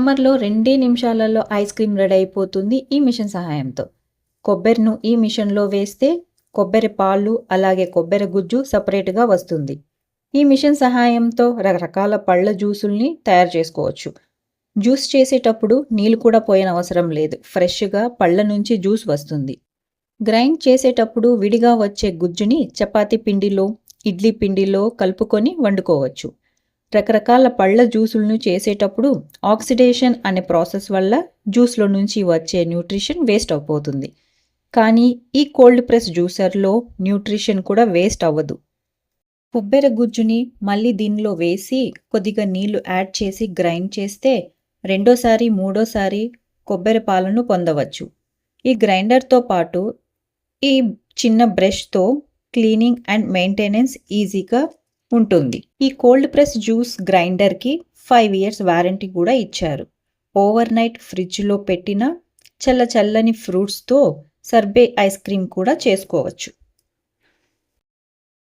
సమ్మర్‌లో 2 నిమిషాలలో ice cream ready అయిపోతుంది ఈ మిషన్ సహాయంతో. కొబ్బరిను ఈ మిషన్‌లో వేస్తే కొబ్బరి పాలు, అలాగే కొబ్బరి గుజ్జు సెపరేట్‌గా వస్తుంది. ఈ మిషన్ సహాయంతో రకరకాల పళ్ళ జ్యూసుల్ని తయారు చేసుకోవచ్చు. జ్యూస్ చేసేటప్పుడు నీళ్ళు కూడా పోయనవసరం లేదు. ఫ్రెష్‌గా పళ్ళ నుంచి జ్యూస్ వస్తుంది. గ్రైండ్ చేసేటప్పుడు విడిగా వచ్చే గుజ్జుని చపాతీ పిండిలో, ఇడ్లీ పిండిలో కలుపుకొని వండుకోవచ్చు. రకరకాల పళ్ళ జ్యూసులను చేసేటప్పుడు ఆక్సిడేషన్ అనే ప్రాసెస్ వల్ల జ్యూస్లో నుంచి వచ్చే న్యూట్రిషన్ వేస్ట్ అయిపోతుంది. కానీ ఈ కోల్డ్ ప్రెస్ జ్యూసర్లో న్యూట్రిషన్ కూడా వేస్ట్ అవ్వదు. కొబ్బరి గుజ్జుని మళ్ళీ దీనిలో వేసి కొద్దిగా నీళ్లు యాడ్ చేసి గ్రైండ్ చేస్తే రెండోసారి మూడోసారి కొబ్బరి పాలను పొందవచ్చు. ఈ గ్రైండర్తో పాటు ఈ చిన్న బ్రష్తో క్లీనింగ్ అండ్ మెయింటెనెన్స్ ఈజీగా ఉంటుంది. ఈ కోల్డ్ ప్రెస్ జ్యూస్ గ్రైండర్కి 5 years వారంటీ కూడా ఇచ్చారు. ఓవర్ నైట్ ఫ్రిడ్జ్లో పెట్టిన చల్లని ఫ్రూట్స్తో సర్బే ఐస్ క్రీమ్ కూడా చేసుకోవచ్చు.